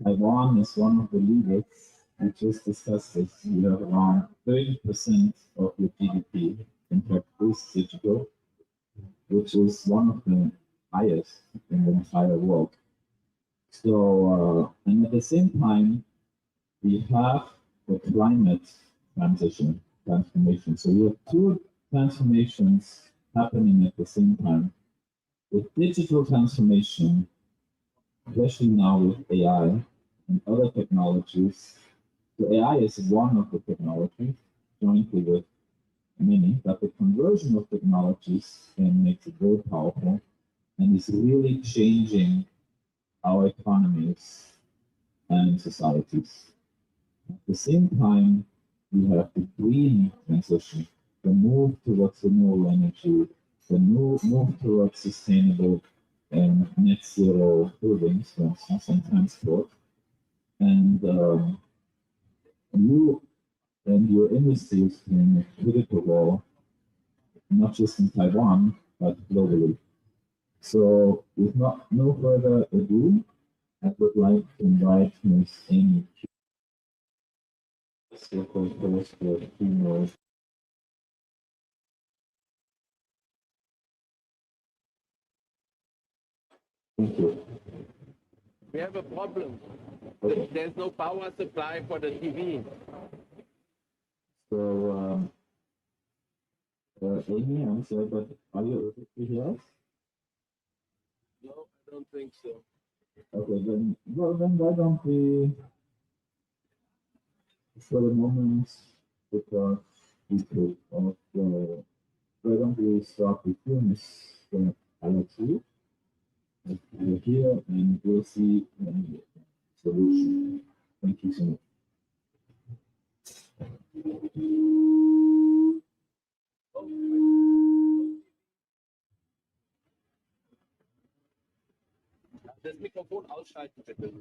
Taiwan is one of the leaders. We just discussed this. We have around 30% of the GDP, in fact, is digital, which is one of the highest in the entire world. So, and at the same time, we have the climate transformation. So we have two transformations happening at the same time. The digital transformation, especially now with AI and other technologies. So AI is one of the technologies, jointly with many, but the conversion of technologies makes it very powerful and is really changing our economies and societies. At the same time, we have the green transition, the move towards renewable energy, the move towards sustainable and net zero buildings, for instance, and transport. And you and your industry is playing a critical role, not just in Taiwan, but globally. So, with no further ado, I would like to invite Ms. Amy Q for keynote. Thank you. We have a problem. There's no power supply for the TV. So, Amy, I'm sorry, but are you able to hear us? No, I don't think so. Okay, then why don't we, for the moment, because we could, why don't we start with you, Ms. Alexi? You're here, and we'll see the solution. Thank you so much. Das Mikrofon ausschalten, bitte.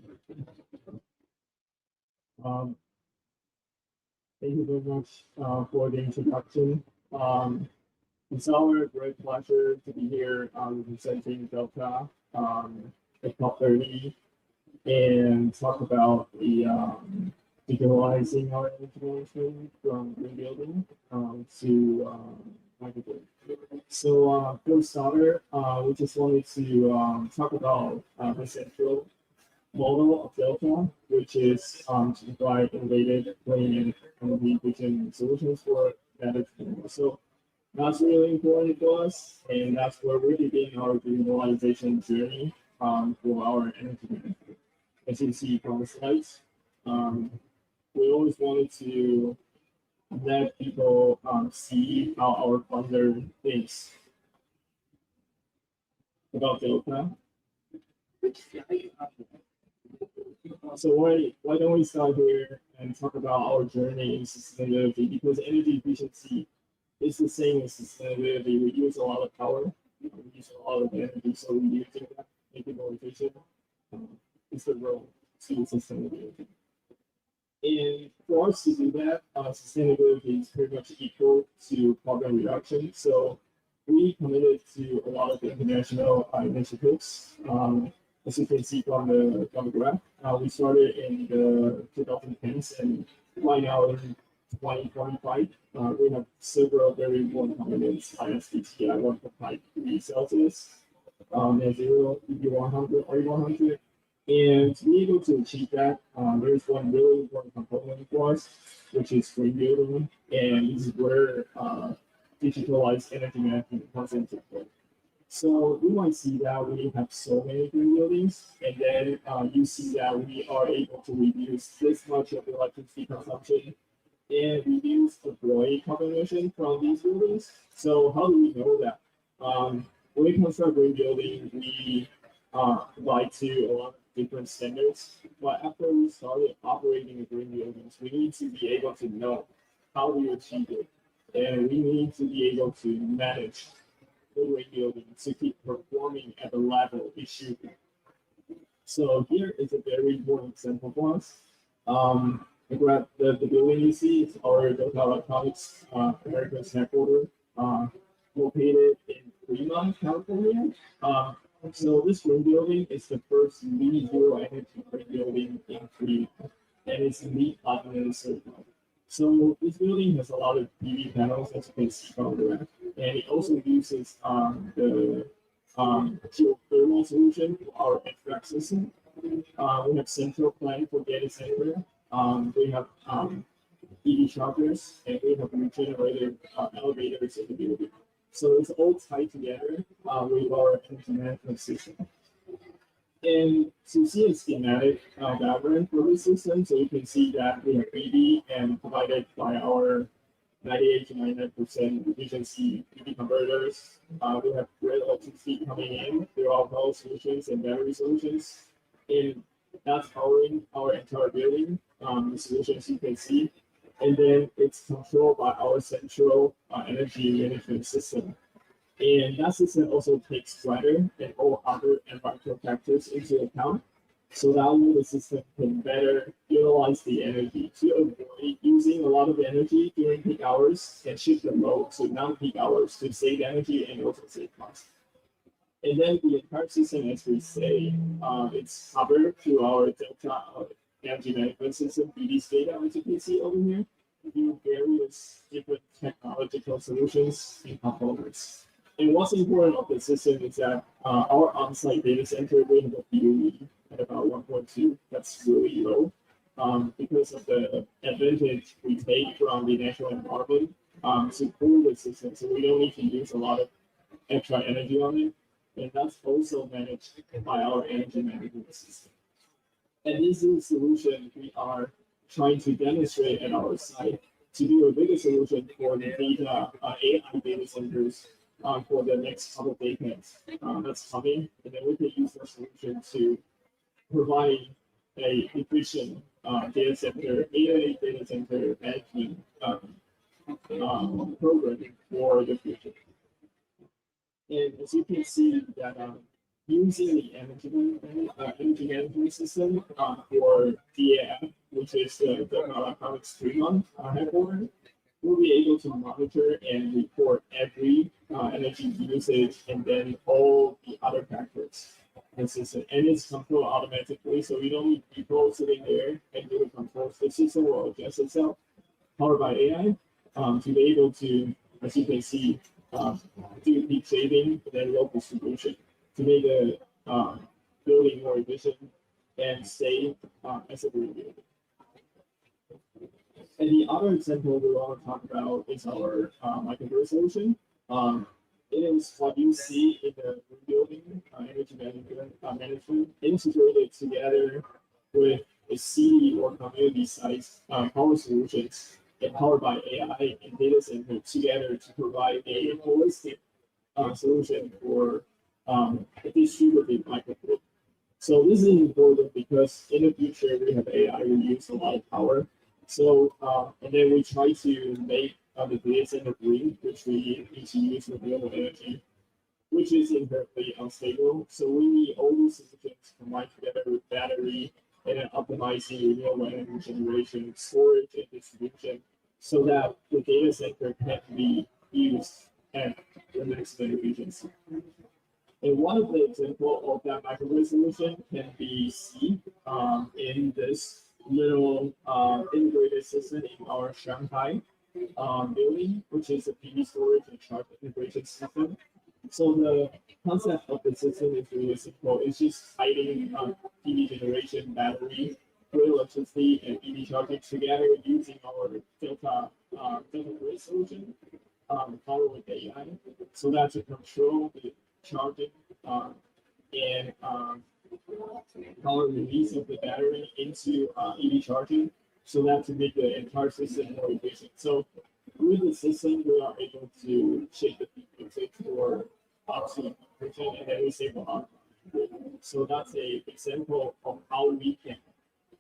Thank you very much for the introduction. It's our great pleasure to be here presenting Delta at COP30 and talk about the digitalizing our energy management from green building to microgrid. So for starter, we just wanted to talk about the central model of Delta, which is to provide innovative, clean, and energy efficient solutions for that. So that's really important for us, and that's where we begin our digitalization journey for our energy management. As you see from the slides, we always wanted to let people see how our funder thinks about Delta. So why don't we start here and talk about our journey in sustainability? Because energy efficiency is the same as sustainability. We use a lot of power, we use a lot of energy, so reducing that, make it more efficient, is the road to sustainability. And for us to do that, sustainability is pretty much equal to carbon reduction. So we committed to a lot of international initiatives. As you can see from the graph, we started in the 2010s, and right now in 2025, we have several very important commitments: ISBT 1.5 degrees Celsius, net zero, EP100, RE100. And to be able to achieve that, there is one really important component for us, which is green building, and this is where digitalized energy management comes into play. So you might see that we have so many green buildings, and then you see that we are able to reduce this much of the electricity consumption and reduce employee carbon emission from these buildings. So how do we know that? When we construct green building, we apply to a lot of different standards. But after we started operating the green buildings, we need to be able to know how we achieve it, and we need to be able to manage the green building to keep performing at the level it should be. So here is a very important example for us. The building you see is our Delta Electronics America's headquarters, located in Fremont, California. So this green building is the first LEED zero energy green building in Korea, and it's LEED platinum certified. So this building has a lot of PV panels, as you can see from the left, and it also uses the geothermal solution for our HVAC system. We have central plant for data center. We have EV chargers, and we have regenerated elevators in the building. So it's all tied together with our energy management system. And to see a schematic diagram for this system, so you can see that we have EV and provided by our 98 to 99% efficiency EV converters. We have grid electricity coming in through our power solutions and battery solutions. And that's powering our entire building, the solutions you can see. And then it's controlled by our central energy management system. And that system also takes weather and all other environmental factors into account. So that way the system can better utilize the energy to avoid using a lot of energy during peak hours and shift the load to non-peak hours to save energy and also save cost. And then the entire system, as we say, it's covered through our Delta energy management system, BD data, as you can see over here, through various different technological solutions and components. And what's important of the system is that our on-site data center, we have a PUE at about 1.2. That's really low because of the advantage we take from the natural environment to cool the system. So we don't need to use a lot of extra energy on it. And that's also managed by our energy management system. And this is a solution we are trying to demonstrate at our site to do a bigger solution for the data, AI data centers for the next couple of decades that's coming. And then we can use the solution to provide a efficient data center, AI data center management program for the future. And as you can see that using the energy management system for DAF, which is the Electronics 3-month headquarters, we'll be able to monitor and report every energy usage and then all the other factors in the system. And it's controlled automatically, so you don't need people sitting there and do the controls. The system will adjust itself, powered by AI, to be able to, as you can see, do peak saving and then load distribution to make the building more efficient and safe as a green building. And the other example we want to talk about is our microgrid solution. It is what you see in the green building energy management integrated together with a city or community-sized power solutions and powered by AI and data center together to provide a holistic solution for a distributed microgrid. So this is important because in the future we have AI, we use a lot of power. So and then we try to make the data center green, which we need to use renewable energy, which is inherently unstable. So we need all these solutions combined together with battery and then optimizing renewable energy generation, storage, and distribution, so that the data center can be used at the maximum efficiency. And one of the examples of that microgrid solution can be seen in this little integrated system in our Shanghai building, which is a PV storage and charge integration system. So the concept of the system is really simple. It's just hiding PV generation, battery, grid electricity, and EV charging together using our Delta grid solution powered with AI. So that to control the charging and power release of the battery into EV charging, so that to make the entire system more efficient. So with the system, we are able to shape the peak usage for up to 100%, and then we save a lot. So that's an example of how we can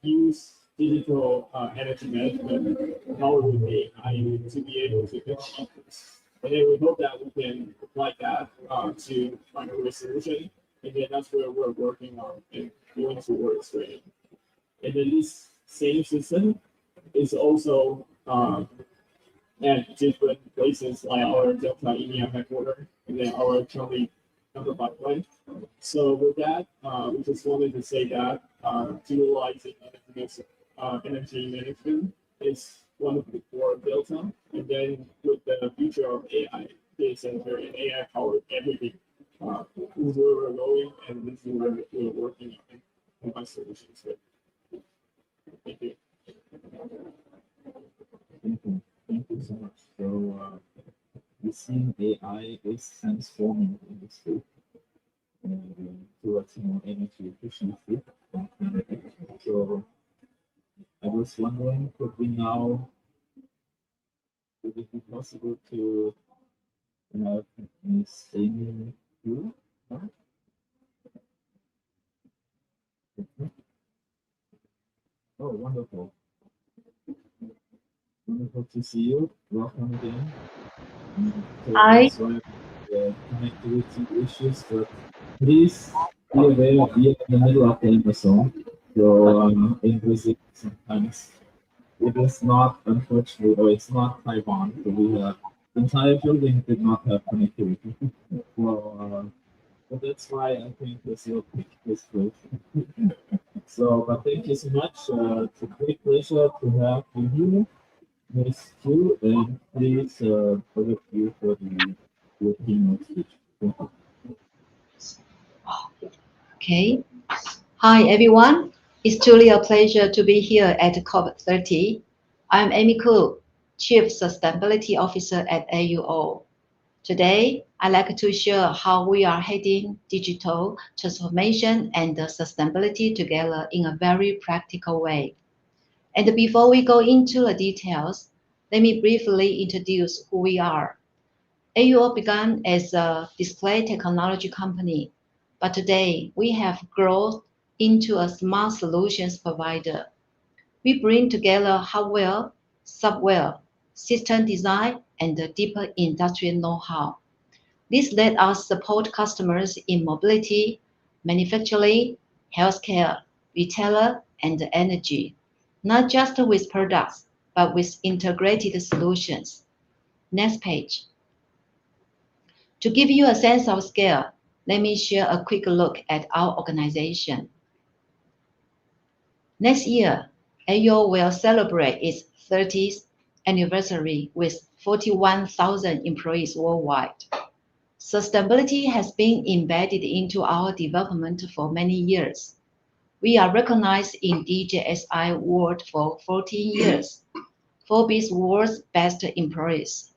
use digital energy management powered with AI to be able to achieve this. And then we hope that we can apply that to microgrid solution. And then that's where we're working on and going towards right. And then this same system is also at different places like our Delta EMEA headquarters and then our Chongqing of the pipeline. So with that, we just wanted to say that utilizing energy management is one of the core Delta. And then with the future of AI, data center and AI powered everything, this is where we're going, and this is where we're working on my solutions with. Thank you. Thank you so much. So we're seeing AI is transforming the industry towards more energy efficiency. So I was wondering, would it be possible to have Miss Amy Hu? Oh, wonderful. Wonderful to see you. Welcome again. Hi. Sorry for connectivity issues, but please be aware we are in the middle of the Amazon. So in Brazil sometimes it is not, unfortunately, or it's not Taiwan. So we have the entire building did not have connectivity. But that's why I think Brazil picked this place. So, but thank you so much. It's a great pleasure to have you here. Miss Q, and please over to you for your keynote speech. Thank you. Okay. Hi, everyone. It's truly a pleasure to be here at COP30. I'm Amy Koo, Chief Sustainability Officer at AUO. Today, I'd like to share how we are heading digital transformation and sustainability together in a very practical way. And before we go into the details, let me briefly introduce who we are. AUO began as a display technology company, but today we have grown into a smart solutions provider. We bring together hardware, software, system design, and deeper industrial know-how. This let us support customers in mobility, manufacturing, healthcare, retailer, and energy, not just with products, but with integrated solutions. Next page. To give you a sense of scale, let me share a quick look at our organization. Next year, AUO will celebrate its 30th anniversary with 41,000 employees worldwide. Sustainability has been embedded into our development for many years. We are recognized in DJSI World for 14 years, Forbes World's Best Employees,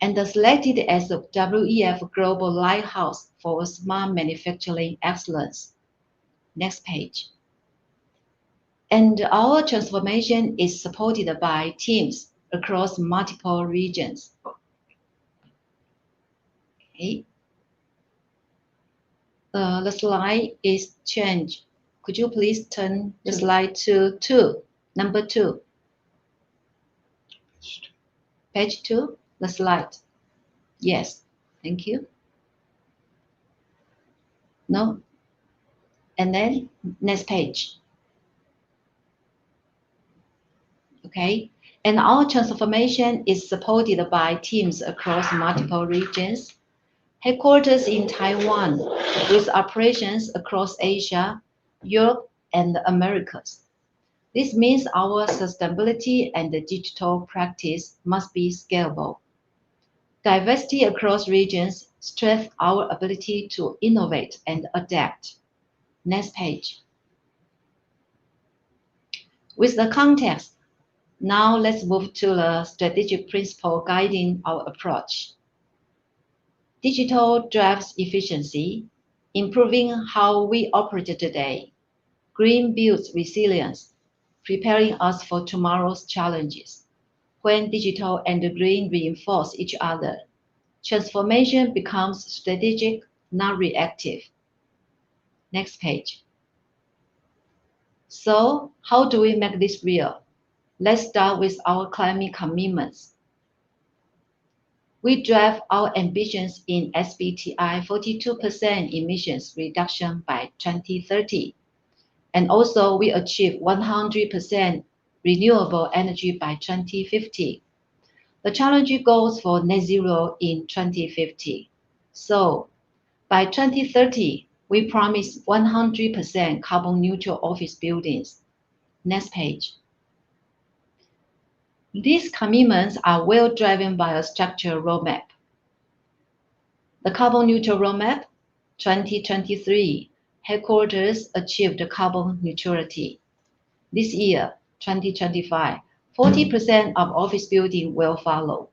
and selected as the WEF Global Lighthouse for Smart Manufacturing Excellence. Next page. And our transformation is supported by teams across multiple regions. Okay. The slide is changed. Could you please turn the slide to 2, number 2? Page 2, the slide. Yes, thank you. No? And then next page. Okay, and our transformation is supported by teams across multiple regions, headquarters in Taiwan, with operations across Asia, Europe, and the Americas. This means our sustainability and the digital practice must be scalable. Diversity across regions strengthens our ability to innovate and adapt. Next page. With the context, now let's move to the strategic principle guiding our approach. Digital drives efficiency, improving how we operate today. Green builds resilience, preparing us for tomorrow's challenges. When digital and green reinforce each other, transformation becomes strategic, not reactive. Next page. So, how do we make this real? Let's start with our climate commitments. We drive our ambitions in SBTi 42% emissions reduction by 2030. And also we achieve 100% renewable energy by 2050. The challenging goals for net zero in 2050. So, By 2030, we promise 100% carbon neutral office buildings. Next page. These commitments are well driven by a structured roadmap. The carbon neutral roadmap, 2023, headquarters achieved carbon neutrality. This year, 2025, 40% of office buildings will follow.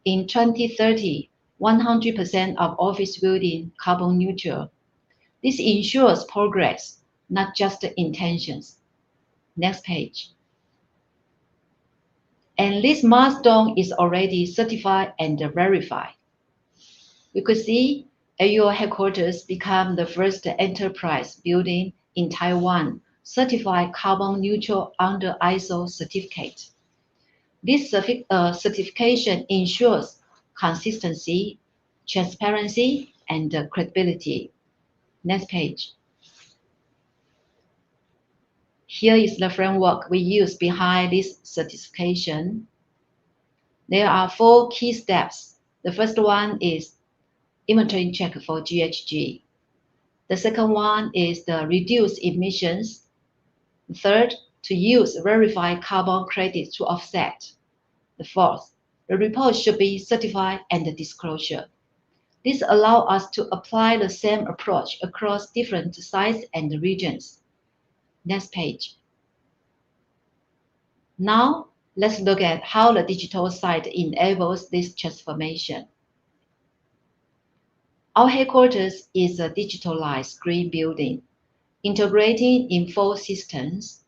In 2030, 100% of office buildings carbon neutral. This ensures progress, not just intentions. Next page. And this milestone is already certified and verified. You could see AUO headquarters become the first enterprise building in Taiwan certified carbon neutral under ISO certificate. This certification ensures consistency, transparency, and credibility. Next page. Here is the framework we use behind this certification. There are 4 key steps. The first one is inventory check for GHG. The second one is the reduce emissions. The third, to use verified carbon credits to offset. The fourth, the report should be certified and disclosure. This allows us to apply the same approach across different sites and regions. Next page. Now, let's look at how the digital side enables this transformation. Our headquarters is a digitalized green building, integrating in 4 systems.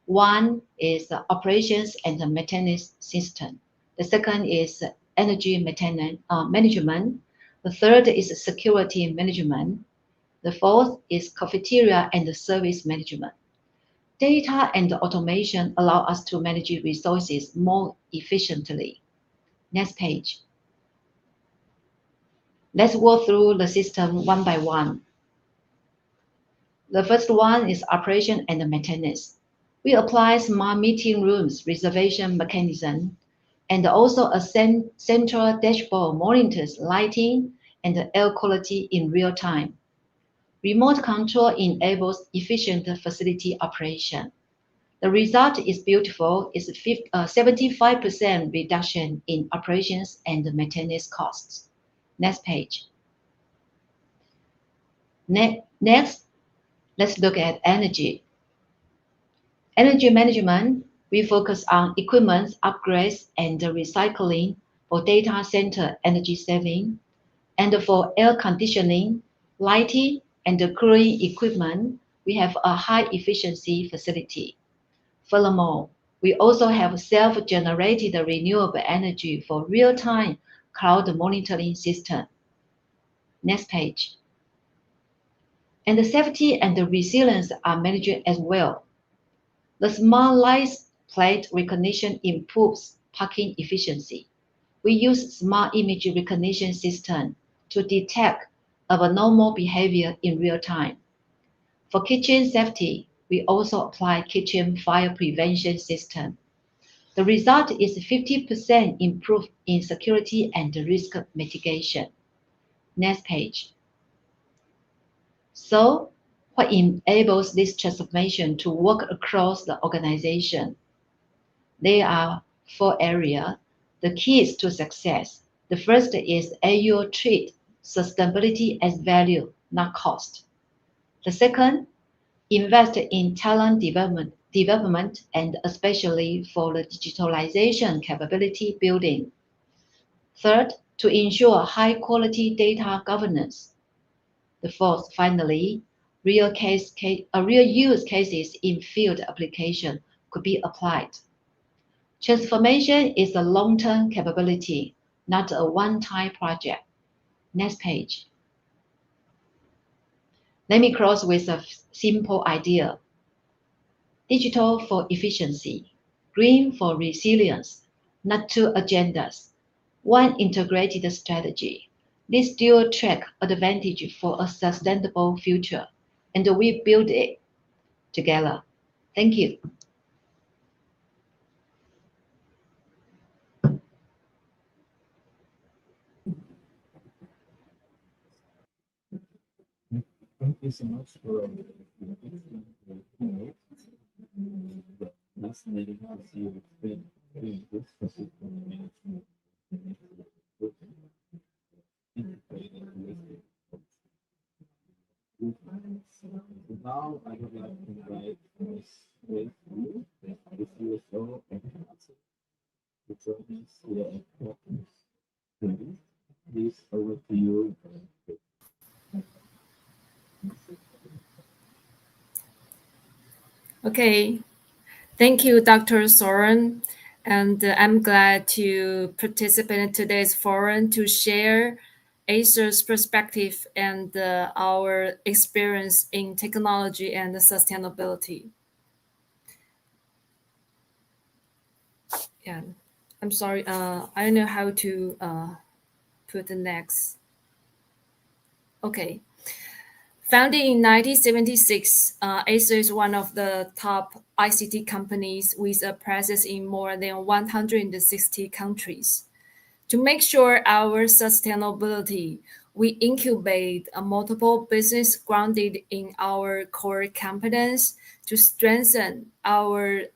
One is the operations and the maintenance system. The second is energy management. The third is security management. The fourth is cafeteria and service management. Data and automation allow us to manage resources more efficiently. Next page. Let's walk through the system one by one. The first one is operation and maintenance. We apply smart meeting rooms reservation mechanism and also a central dashboard monitors lighting and air quality in real time. Remote control enables efficient facility operation. The result is beautiful. It's a 75% reduction in operations and maintenance costs. Next page. Next, let's look at energy. Energy management, we focus on equipment upgrades and recycling for data center energy saving, and for air conditioning, lighting, and cooling equipment, we have a high efficiency facility. Furthermore, we also have self-generated renewable energy for real-time cloud monitoring system. Next page. And the safety and the resilience are managed as well. The smart license plate recognition improves parking efficiency. We use smart image recognition system to detect abnormal behavior in real time. For kitchen safety, we also apply kitchen fire prevention system. The result is 50% improved in security and risk mitigation. Next page. So, what enables this transformation to work across the organization? There are 4 areas. The keys to success. The first is AUO treat sustainability as value, not cost. The second, invest in talent development and especially for the digitalization capability building. Third, to ensure high quality data governance. The fourth, finally, real use cases in field application could be applied. Transformation is a long-term capability, not a one-time project. Next page. Let me close with a simple idea. Digital for efficiency, green for resilience, not 2 agendas, one integrated strategy. This dual track advantage for a sustainable future, and we build it together. Thank you. you so much for fascinating to see you explain doing this particular management. Now I would like to invite Ms. Grace Wu, the CSO of Council, to join us here at Conference. Please, over to you. Okay, thank you, Dr. Soren. And I'm glad to participate in today's forum to share Acer's perspective and our experience in technology and sustainability. Yeah, I'm sorry, I don't know how to put the next. Okay. Founded in 1976, Acer is one of the top ICT companies with a presence in more than 160 countries. To make sure our sustainability, we incubate multiple business grounded in our core competence to strengthen our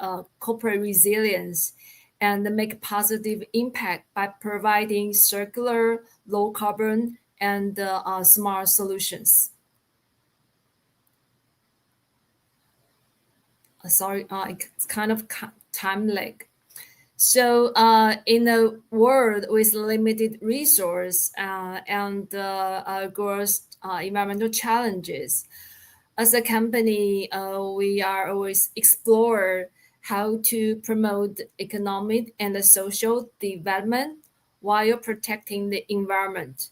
corporate resilience and make positive impact by providing circular, low carbon, and smart solutions. Sorry, it's kind of time lag. So in a world with limited resource and gross environmental challenges, as a company, we are always explore how to promote economic and social development while protecting the environment.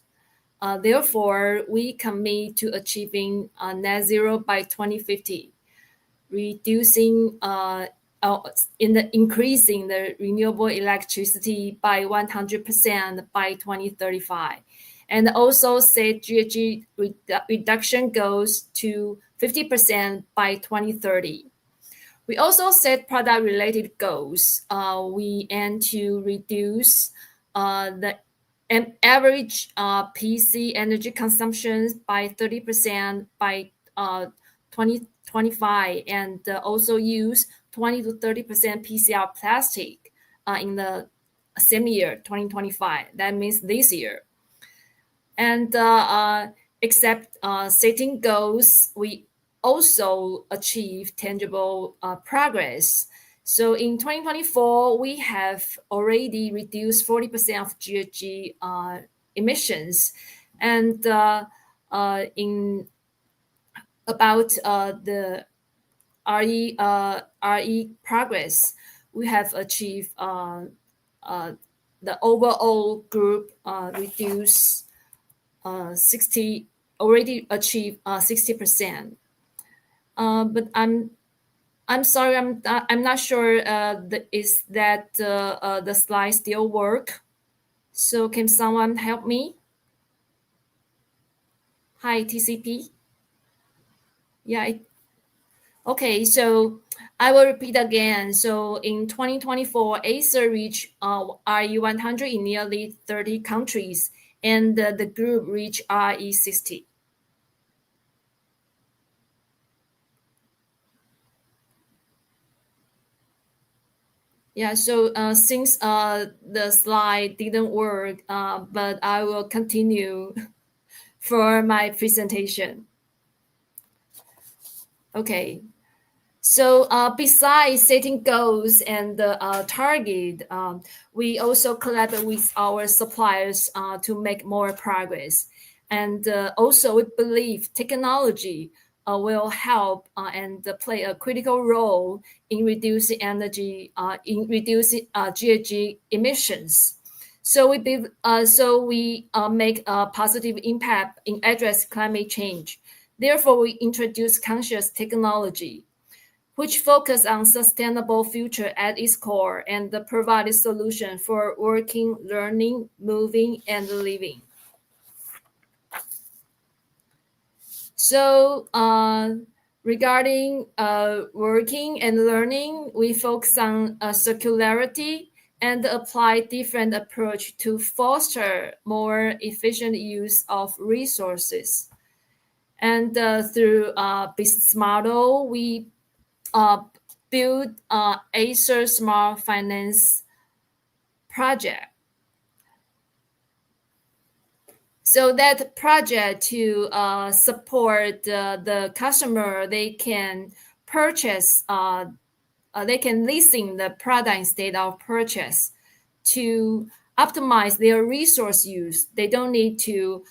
Therefore, we commit to achieving net zero by 2050. Reducing increasing the renewable electricity by 100% by 2035, and also set GHG reduction goals to 50% by 2030. We also set product-related goals. We aim to reduce the average PC energy consumption by 30% by 2025, and also use 20 to 30% PCR plastic in the same year, 2025. That means this year. And except setting goals, we also achieve tangible progress. So in 2024, we have already reduced 40% of GHG emissions, and in about the RE progress, we have achieved the overall group reduce 60, already achieved 60%. But I'm sorry, I'm not sure is that the slide still work. So can someone help me? Hi, TCP. Yeah. Okay, so I will repeat again. So in 2024, Acer reached RE100 in nearly 30 countries, and the group reached RE60. Yeah, so since the slide didn't work, but I will continue for my presentation. Okay. So besides setting goals and target, we also collaborate with our suppliers to make more progress. And also we believe technology will help and play a critical role in reducing energy, in reducing GHG emissions. So we make a positive impact in address climate change. Therefore, we introduce conscious technology, which focus on sustainable future at its core and provide a solution for working, learning, moving, and living. So regarding working and learning, we focus on circularity and apply different approach to foster more efficient use of resources. And through business model, we build Acer Smart Finance project. So that project to support the customer, they can purchase, they can leasing the product instead of purchase to optimize their resource use. They don't need to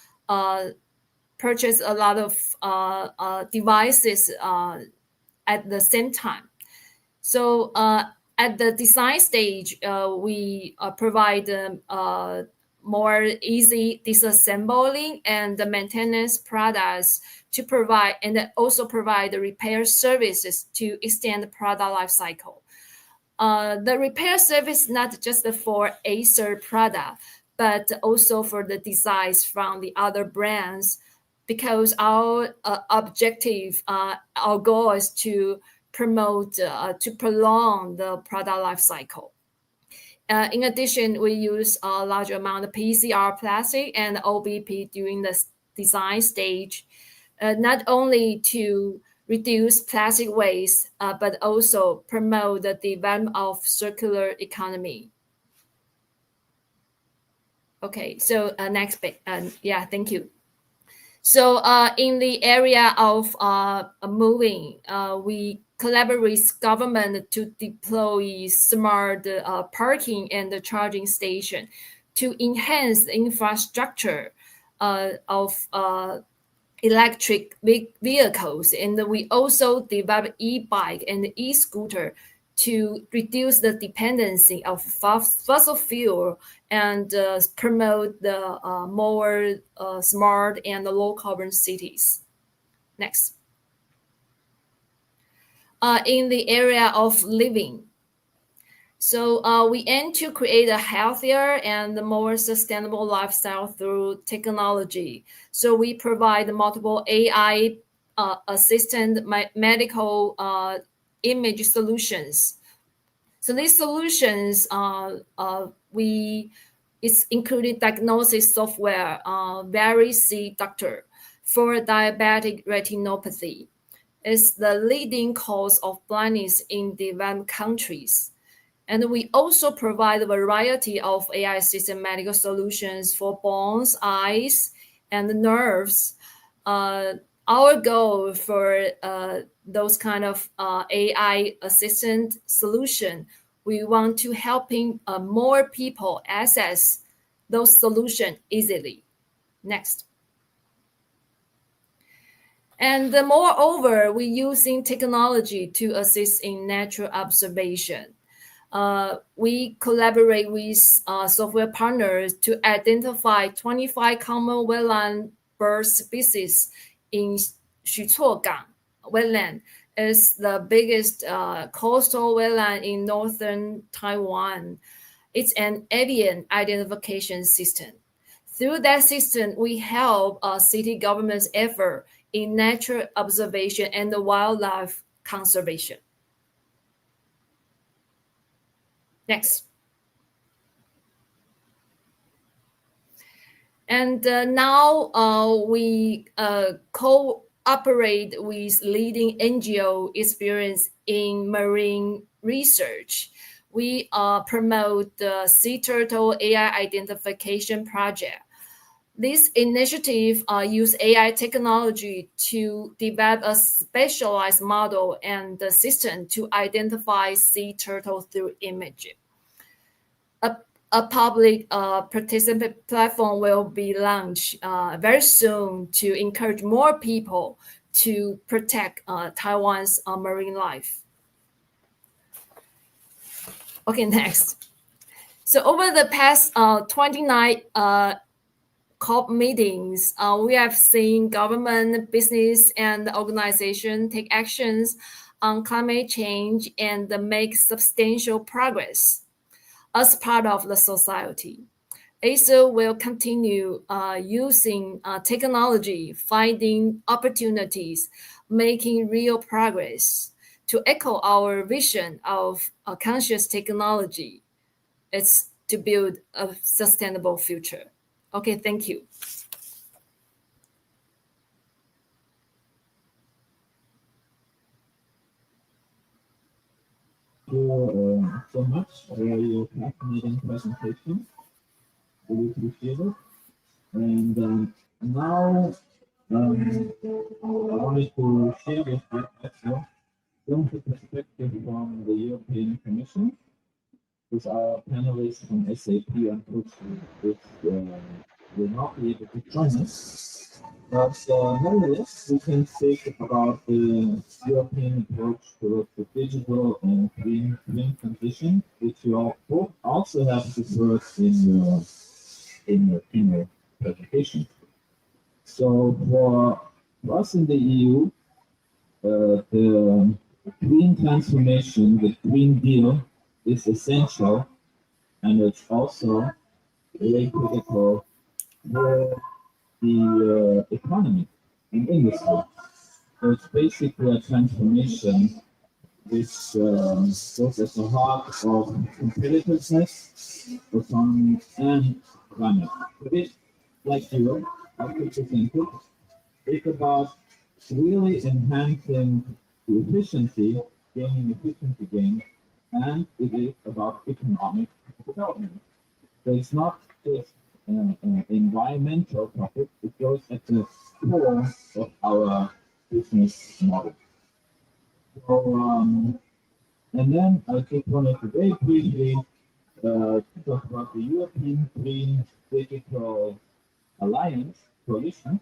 purchase a lot of devices at the same time. So at the design stage, we provide more easy disassembling and the maintenance products to provide, and also provide the repair services to extend the product life cycle. The repair service not just for Acer product, but also for the designs from the other brands, because our objective, our goal is to promote, to prolong the product life cycle. In addition, we use a large amount of PCR plastic and OBP during the design stage, not only to reduce plastic waste, but also promote the development of circular economy. Okay, so next page. Yeah, thank you. So in the area of moving, we collaborate with government to deploy smart parking and the charging station to enhance the infrastructure of electric vehicles. And we also develop e-bike and e-scooter to reduce the dependency of fossil fuel and promote the more smart and low carbon cities. Next. In the area of living, so we aim to create a healthier and more sustainable lifestyle through technology. So we provide multiple AI assistant medical image solutions. So these solutions, it's including diagnosis software, VeriSee Doctor for diabetic retinopathy. It's the leading cause of blindness in developed countries. And we also provide a variety of AI-assisted medical solutions for bones, eyes, and nerves. Our goal for those kind of AI assistant solution, we want to helping more people access those solutions easily. Next. And moreover, we're using technology to assist in natural observation. We collaborate with software partners to identify 25 common wetland bird species in Xuchuogang wetland. It's the biggest coastal wetland in northern Taiwan. It's an avian identification system. Through that system, we help city government's effort in natural observation and the wildlife conservation. Next. And now we cooperate with leading NGO experienced in marine research. We promote the sea turtle AI identification project. This initiative use AI technology to develop a specialized model and the system to identify sea turtle through imaging. A public participant platform will be launched very soon to encourage more people to protect Taiwan's marine life. Okay, next. So over the past 29 COP meetings, we have seen government, business, and organization take actions on climate change and make substantial progress as part of the society. Acer will continue using technology, finding opportunities, making real progress to echo our vision of a conscious technology. It's to build a sustainable future. Okay, thank you. you so much for your fascinating presentation. Really appreciate it. And now I wanted to share with you also some perspective from the European Commission, because our panelists from SAP unfortunately will not be able to join us. But nonetheless, we can speak about the European approach towards the digital and green transition, which you all both also have referred in your presentation. So for us in the EU, the green transformation, the Green Deal, is essential, and it's also very critical for the economy and industry. So it's basically a transformation which goes at the heart of competitiveness, economy, and climate. A bit like Europe, I presented, it's about really enhancing the efficiency, gaining efficiency gains, and it is about economic development. So it's not just environmental topic, it goes at the core of our business model. So, and then I just wanted to very briefly talk about the European Green Digital Alliance Coalition.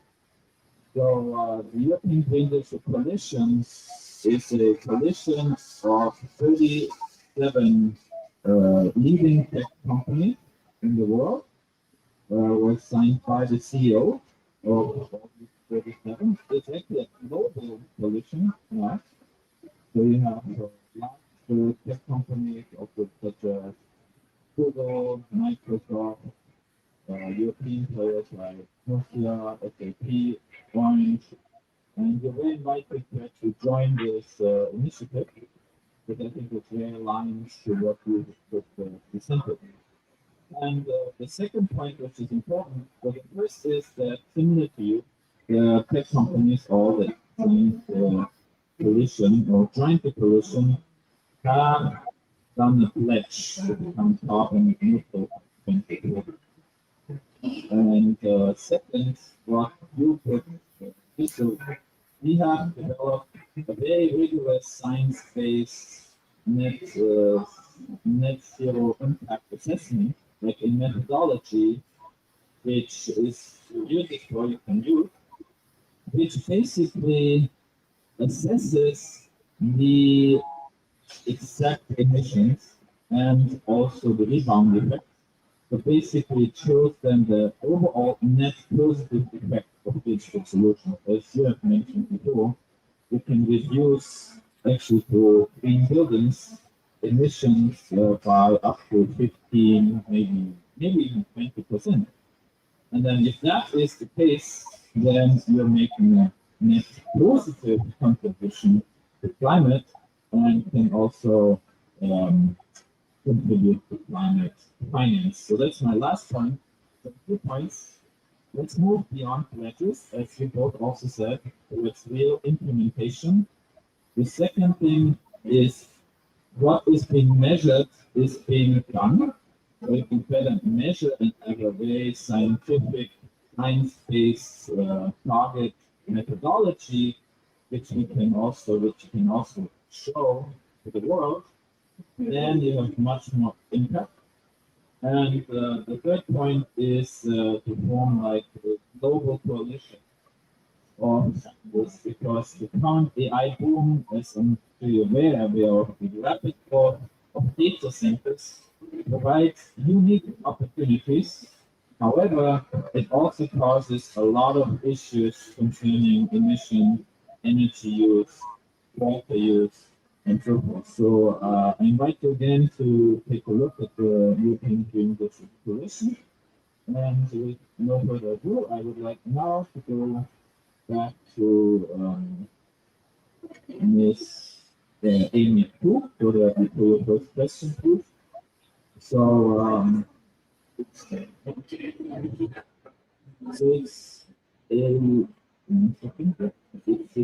So the European Green Digital Coalition is a coalition of 37 leading tech companies in the world. Was signed by the CEO of all these 37. It's actually a global coalition. Right? So you have large tech companies also such as Google, Microsoft, European players like Nokia, SAP, Orange, and you're very invited to actually join this initiative, because I think it's very aligned to what you just presented. And the second point, which is important, well, the first is that similar to you, the tech companies, all that joined the coalition or joined the coalition, have done a pledge to become carbon neutral by 2040. And second, what you put, so we have developed a very rigorous science-based net zero impact assessment, like a methodology, which is useful, you can use, which basically assesses the exact emissions and also the rebound effect. So basically, it shows them the overall net positive effect of digital solutions. As you have mentioned before, we can reduce actually for green buildings emissions by up to 15, maybe even 20%. And then if that is the case, then you're making a net positive contribution to climate and can also contribute to climate finance. So that's my last point. So 2 points. Let's move beyond pledges, as you both also said, towards real implementation. The second thing is what is being measured is being done. So if we better measure and have a very scientific, science-based target methodology, which can also show to the world, then you have much more impact. And the third point is to form like a global coalition of this, because the current AI boom, as I'm sure you're aware, we are the rapid growth of data centers provides unique opportunities. However, it also causes a lot of issues concerning emission, energy use, water use, and so forth. So I invite you again to take a look at the European Green Digital Coalition. And with no further ado, I would like now to go back to Ms. Amy Cook for your first question, please. So, it's a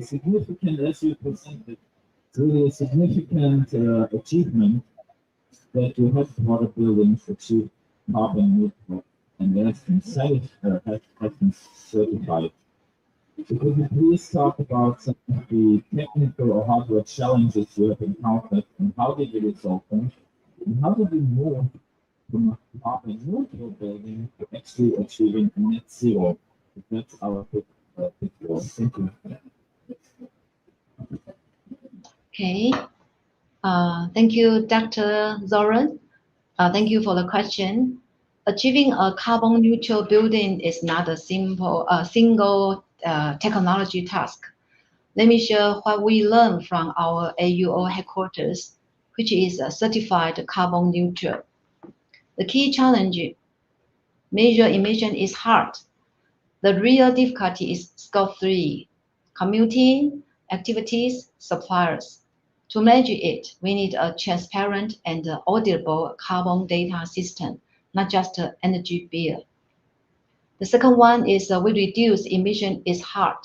significant, as you presented, It's really a significant achievement that we have water buildings achieve carbon neutral and that has been certified. So could you please talk about some of the technical or hardware challenges you have encountered and how did you resolve them? And how did you move from a carbon neutral building to actually achieving net zero? That's our quick goal. Thank you. Okay. Thank you, Dr. Zoran. Thank you for the question. Achieving a carbon neutral building is not a single technology task. Let me share what we learned from our AUO headquarters, which is certified carbon neutral. The key challenge, measure emission, is hard. The real difficulty is scope 3, commuting, activities, suppliers. To measure it, we need a transparent and auditable carbon data system, not just an energy bill. The second one is we reduce emission is hard.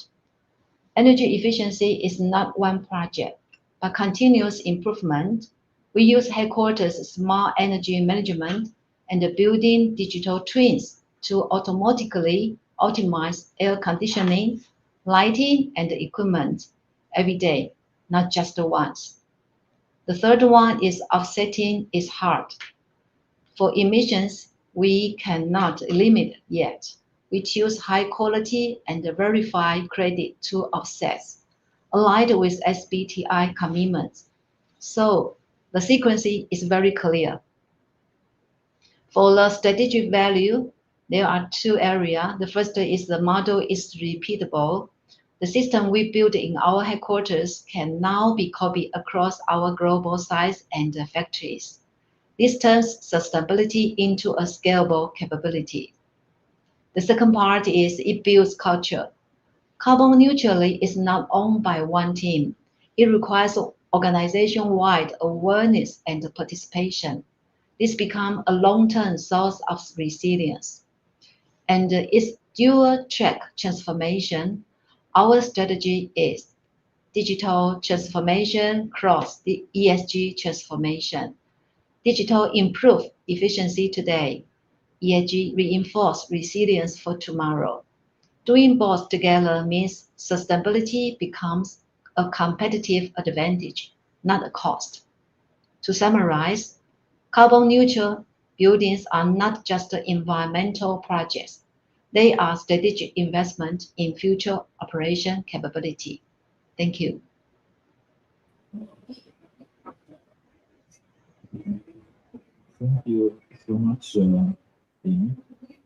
Energy efficiency is not one project, but continuous improvement. We use headquarters smart energy management and building digital twins to automatically optimize air conditioning, lighting, and equipment every day, not just once. The third one is offsetting is hard. For emissions, we cannot limit yet. We choose high quality and verified credit to offset, aligned with SBTi commitments. So the sequence is very clear. For the strategic value, there are two areas. The first is the model is repeatable. The system we built in our headquarters can now be copied across our global sites and factories. This turns sustainability into a scalable capability. The second part is it builds culture. Carbon neutrality is not owned by one team. It requires organization-wide awareness and participation. This becomes a long-term source of resilience. And its dual-track transformation. Our strategy is digital transformation cross the ESG transformation. Digital improve efficiency today. ESG reinforce resilience for tomorrow. Doing both together means sustainability becomes a competitive advantage, not a cost. To summarize, carbon neutral buildings are not just environmental projects. They are strategic investment in future operation capability. Thank you. Thank you so much, Dean,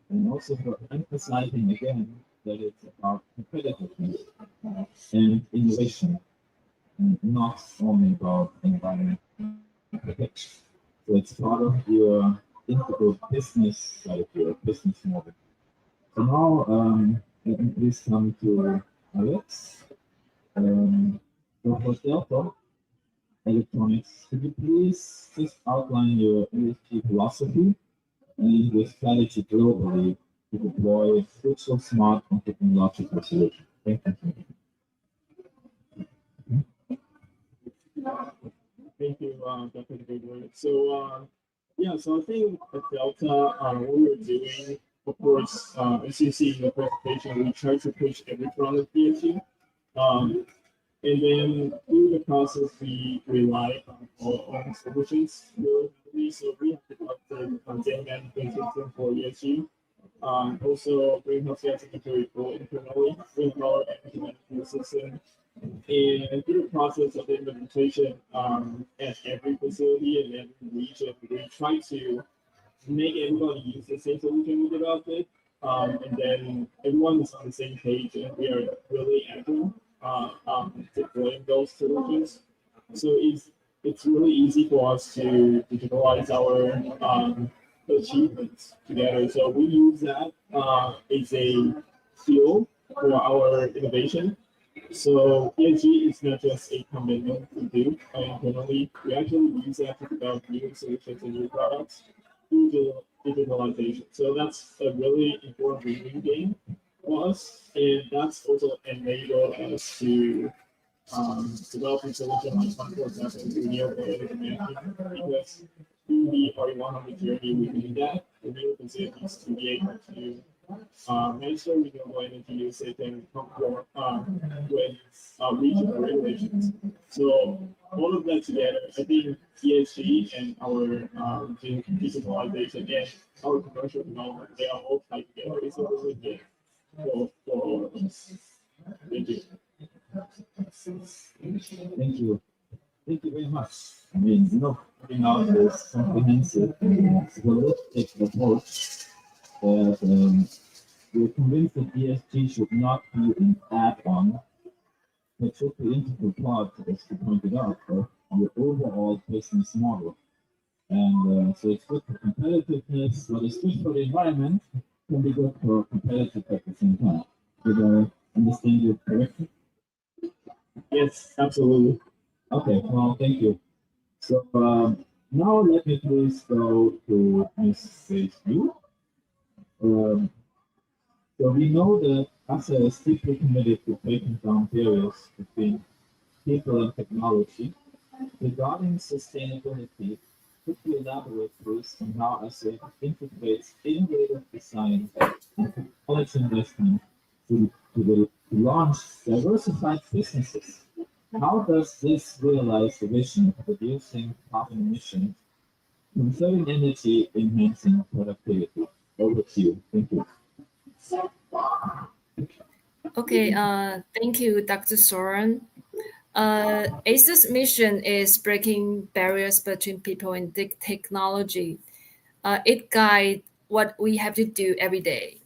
and also for emphasizing again that it's about competitiveness and innovation, and not only about environmental protection. So it's part of your integral business strategy or business model. So now, let me please come to Alex. For Delta Electronics, could you please just outline your ESG philosophy and your strategy globally to deploy future smart and technological solutions? Thank you. Thank you, Dr. Gabriel. So, so I think at Delta, what we're doing, of course, as you see in the presentation, we try to push every front of ESG. And then through the process, we rely on our own solutions. So we have developed a data management system for ESG. Also, greenhouse gas inventory for internally, greenhouse energy management system. And through the process of the implementation at every facility and every region, we try to make everybody use the same solution we developed it. And then everyone is on the same page and we are really agile deploying those solutions. So it's really easy for us to digitalize our achievements together. So we use that as a fuel for our innovation. So ESG is not just a commitment to do internally. We actually use that to develop new solutions and new products through digitalization. So that's a really important win-win game for us, and that's also enabled us to developing solutions like fund, for example, renewable energy management, because we are one of the journey within that. The renewable facilities to be able to manage the renewable energy usage and conform with regional regulations. So all of that together, I think ESG and our digitalization and our commercial development, they are all tied together. It's a really good for us. Thank you. Thank you. Thank you very much. I mean, putting out this comprehensive and holistic approach that we're convinced that ESG should not be an add-on, but should be integral part, as you pointed out, of your overall business model. And so it's good for competitiveness. What is good for the environment can be good for competitive at the same time. Did I understand you correctly? Yes, absolutely. Okay, well, thank you. So now let me please go to Ms. Yu. So we know that ASA is deeply committed to breaking down barriers between people and technology. Regarding sustainability, could you elaborate please on how ASA integrates innovative design and technology investment to launch diversified businesses? How does this realize the vision of reducing carbon emissions, conserving energy, enhancing productivity? Over to you. Thank you. Okay, thank you, Dr. Soren. ACE's mission is breaking barriers between people and technology. It guides what we have to do every day.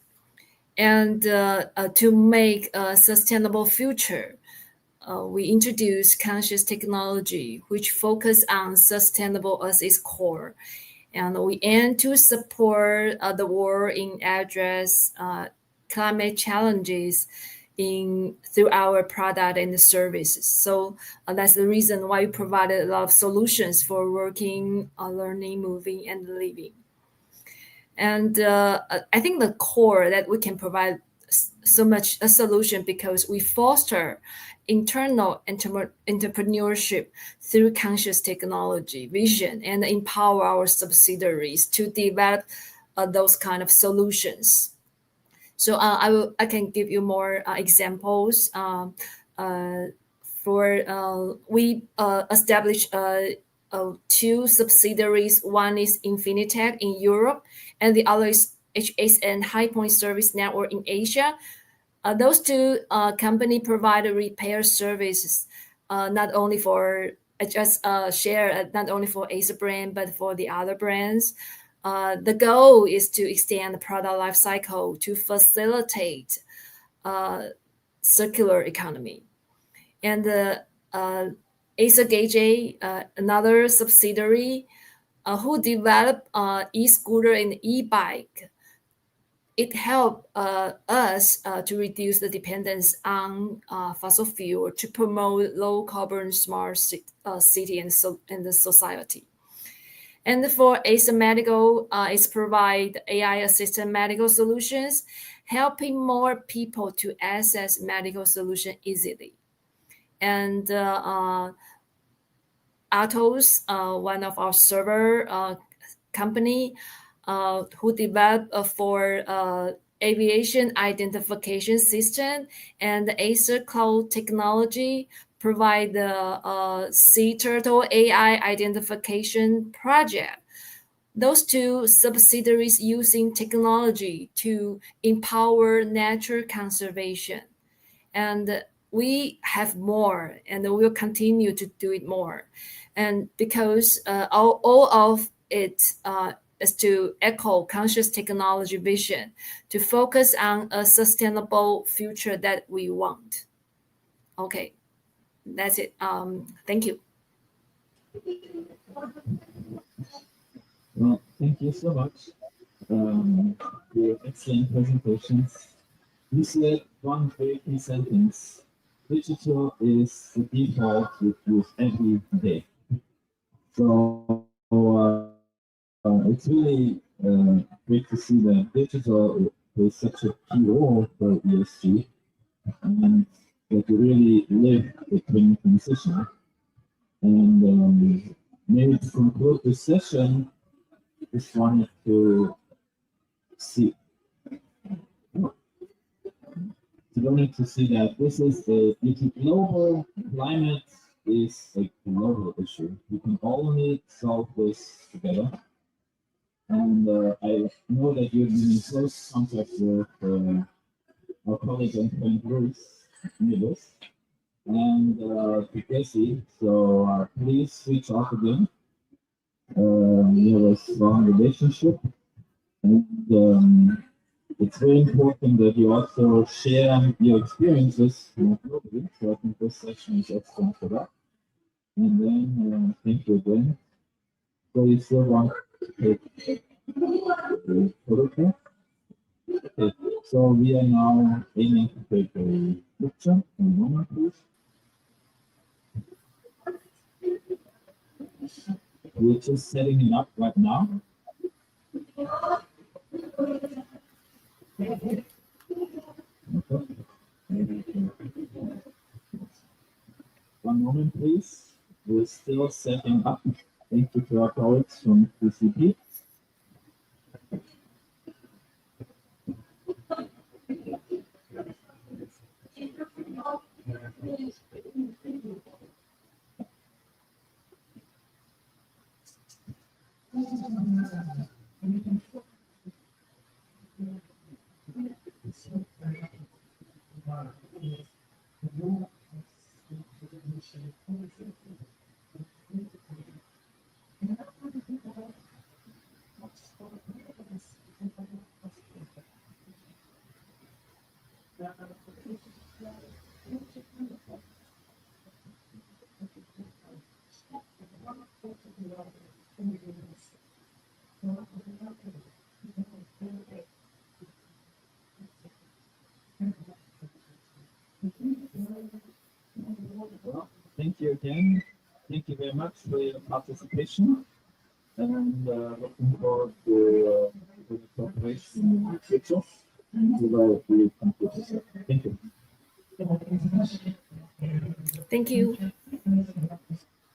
And to make a sustainable future, we introduce conscious technology, which focus on sustainable as its core. And we aim to support the world in address climate challenges through our product and services. So that's the reason why we provided a lot of solutions for working, learning, moving, and living. And I think the core that we can provide so much a solution because we foster internal entrepreneurship through conscious technology vision and empower our subsidiaries to develop those kind of solutions. So I can give you more examples. We established two subsidiaries. One is Infinitech in Europe, and the other is HSN High Point Service Network in Asia. Those two companies provide repair services, not only for not only for Acer brand, but for the other brands. The goal is to extend the product life cycle to facilitate circular economy. And the Acer Gage, another subsidiary who developed e-scooter and e-bike. It helped us to reduce the dependence on fossil fuel to promote low carbon smart city and the society. And for Acer Medical, it's provide AI-assisted medical solutions, helping more people to access medical solutions easily. And Atos, one of our server company, who developed for aviation identification system, and the Acer Cloud technology provide the sea turtle AI identification project. Those two subsidiaries using technology to empower nature conservation. And we have more, and we'll continue to do it more. And because all of it is to echo conscious technology vision, to focus on a sustainable future that we want. Okay, that's it. Thank you. Well, thank you so much for your excellent presentations. You said one very key sentence: digital is the default we use every day. So it's really great to see that digital is such a key role for ESG, and that you really live the twin transition. And maybe to conclude this session, just wanted to see. To see that this is the global climate is a global issue. We can only solve this together. And I know that you've been in close contact with our colleague and friend Bruce Nibbles and Casey. So please reach out to them. We have a strong relationship, and it's very important that you also share your experiences globally. So I think this session is excellent for that. And then thank you again. So you still want to take the photograph? Okay. So we are now aiming to take a picture. One moment, please. We're just setting it up right now. Okay. One moment, please. We're still setting up. Thank you to our colleagues from TCP. Well, thank you again. Thank you very much for your participation, and looking forward to the cooperation in the future. Thank you. Thank you.